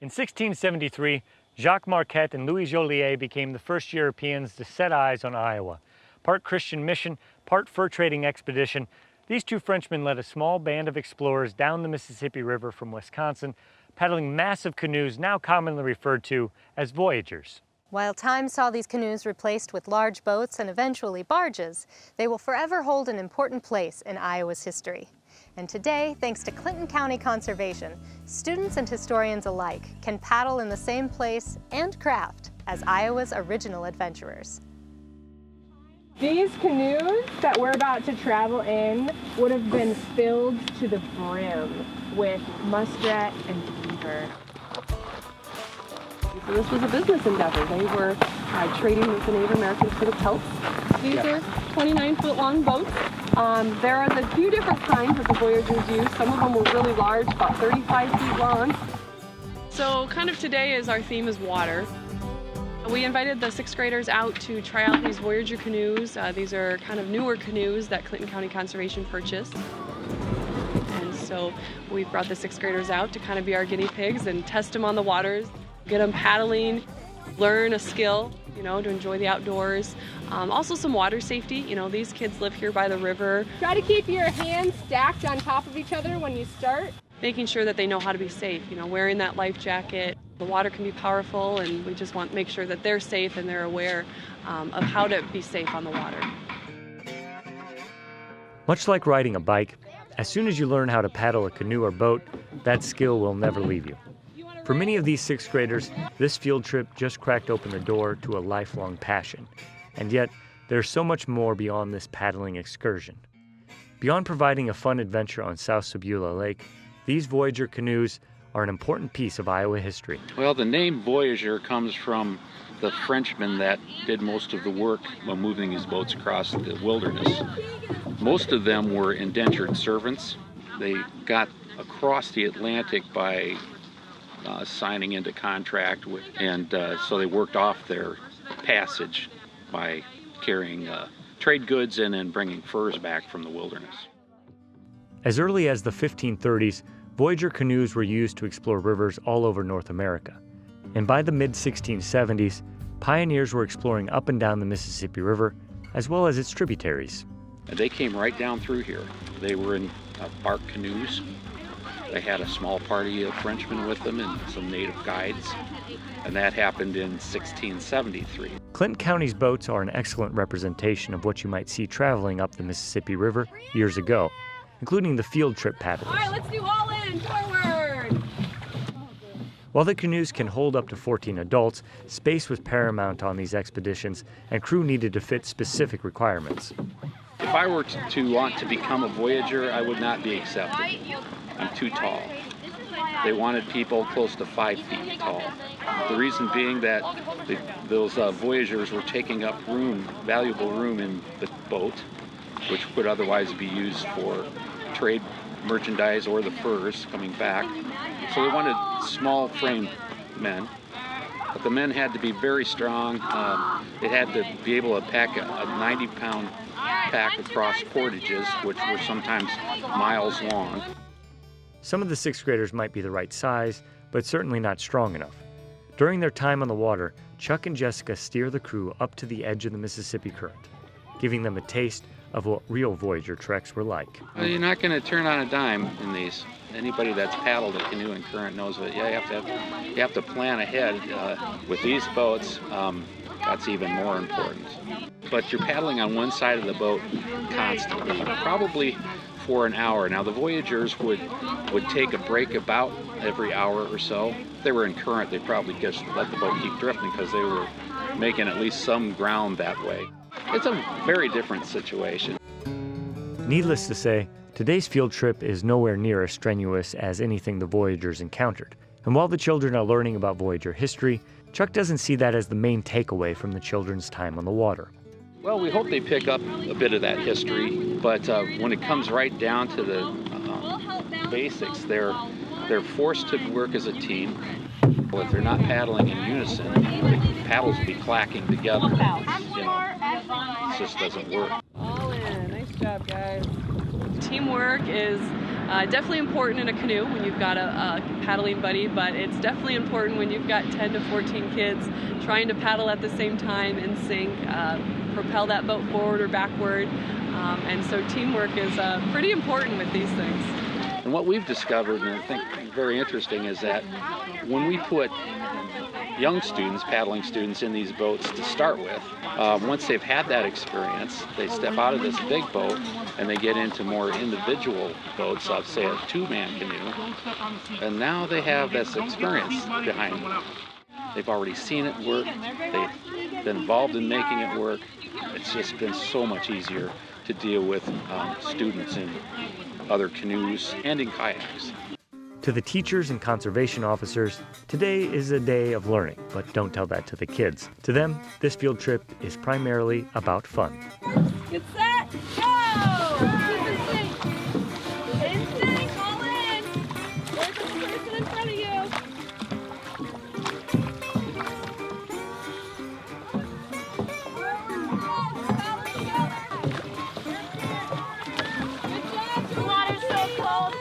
In 1673, Jacques Marquette and Louis Joliet became the first Europeans to set eyes on Iowa. Part Christian mission, part fur trading expedition, these two Frenchmen led a small band of explorers down the Mississippi River from Wisconsin, paddling massive canoes now commonly referred to as voyagers. While time saw these canoes replaced with large boats and eventually barges, they will forever hold an important place in Iowa's history. And today, thanks to Clinton County Conservation, students and historians alike can paddle in the same place and craft as Iowa's original adventurers. These canoes that we're about to travel in would have been filled to the brim with muskrat and beaver. So this was a business endeavor. They were trading with the Native Americans for the pelts. These are 29-foot long boats. There are the few different kinds that the Voyagers used. Some of them were really large, about 35 feet long. So kind of today our theme is water. We invited the 6th graders out to try out these Voyager canoes. These are kind of newer canoes that Clinton County Conservation purchased. And so we brought the 6th graders out to kind of be our guinea pigs and test them on the waters, get them paddling, learn a skill, to enjoy the outdoors. Also some water safety. These kids live here by the river. Try to keep your hands stacked on top of each other when you start. Making sure that they know how to be safe, wearing that life jacket. The water can be powerful, and we just want to make sure that they're safe and they're aware of how to be safe on the water. Much like riding a bike, as soon as you learn how to paddle a canoe or boat, that skill will never leave you. For many of these 6th graders, this field trip just cracked open the door to a lifelong passion. And yet, there's so much more beyond this paddling excursion. Beyond providing a fun adventure on South Sebula Lake, these Voyager canoes are an important piece of Iowa history. Well, the name Voyageur comes from the Frenchmen that did most of the work while moving these boats across the wilderness. Most of them were indentured servants. They got across the Atlantic by signing into contract with, and so they worked off their passage by carrying trade goods in and bringing furs back from the wilderness. As early as the 1530s, Voyager canoes were used to explore rivers all over North America. And by the mid-1670s, pioneers were exploring up and down the Mississippi River, as well as its tributaries. And they came right down through here. They were in bark canoes. They had a small party of Frenchmen with them and some native guides, and that happened in 1673. Clinton County's boats are an excellent representation of what you might see traveling up the Mississippi River years ago, including the field trip paddlers. All right, let's do all in, forward! While the canoes can hold up to 14 adults, space was paramount on these expeditions, and crew needed to fit specific requirements. If I were to want to become a Voyager, I would not be accepted. I'm too tall. They wanted people close to 5 feet tall. The reason being that those Voyagers were taking up valuable room in the boat, which would otherwise be used for trade merchandise or the furs coming back. So they wanted small frame men, but the men had to be very strong. They had to be able to pack a 90-pound pack across portages, which were sometimes miles long. Some of the 6th graders might be the right size, but certainly not strong enough. During their time on the water, Chuck and Jessica steer the crew up to the edge of the Mississippi current, giving them a taste of what real Voyager treks were like. Well, you're not going to turn on a dime in these. Anybody that's paddled a canoe in current knows that. Yeah, you have to plan ahead. With these boats, that's even more important. But you're paddling on one side of the boat constantly, probably for an hour. Now the Voyagers would take a break about every hour or so. If they were in current, they'd probably just let the boat keep drifting because they were making at least some ground that way. It's a very different situation. Needless to say, today's field trip is nowhere near as strenuous as anything the Voyagers encountered. And while the children are learning about Voyager history, Chuck doesn't see that as the main takeaway from the children's time on the water. Well, we hope they pick up a bit of that history, but when it comes right down to the basics, they're forced to work as a team. If they're not paddling in unison, the paddles will be clacking together. It just doesn't work. All in. Nice job, guys. Teamwork is Definitely important in a canoe when you've got a paddling buddy, but it's definitely important when you've got 10 to 14 kids trying to paddle at the same time in sync, propel that boat forward or backward. And so teamwork is pretty important with these things. And what we've discovered, and I think very interesting, is that when we put young students, paddling students, in these boats to start with, once they've had that experience, they step out of this big boat and they get into more individual boats, of say a two-man canoe, and now they have this experience behind them. They've already seen it work, they've been involved in making it work. It's just been so much easier to deal with students in other canoes and in kayaks. To the teachers and conservation officers, today is a day of learning, but don't tell that to the kids. To them, this field trip is primarily about fun. Get set, go! Keep in sync. In sync, all in. Look at the person in front of you. The water's so cold.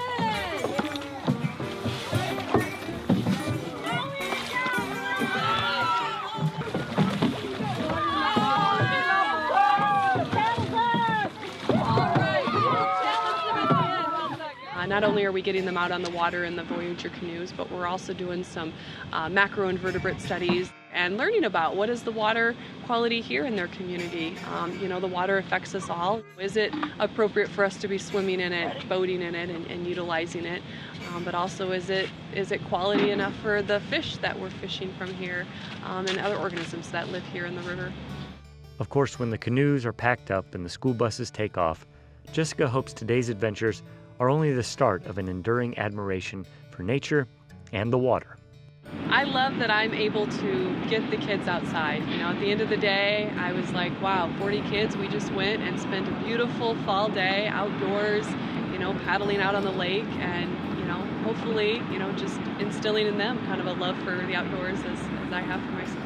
Not only are we getting them out on the water in the Voyageur canoes, but we're also doing some macroinvertebrate studies and learning about what is the water quality here in their community. You know, the water affects us all. Is it appropriate for us to be swimming in it, boating in it, and utilizing it? But also, is it quality enough for the fish that we're fishing from here and other organisms that live here in the river? Of course, when the canoes are packed up and the school buses take off, Jessica hopes today's adventures are only the start of an enduring admiration for nature and the water. I love that I'm able to get the kids outside. You know, at the end of the day, I was like, wow, 40 kids, we just went and spent a beautiful fall day outdoors, you know, paddling out on the lake and, you know, hopefully, you know, just instilling in them kind of a love for the outdoors as I have for myself.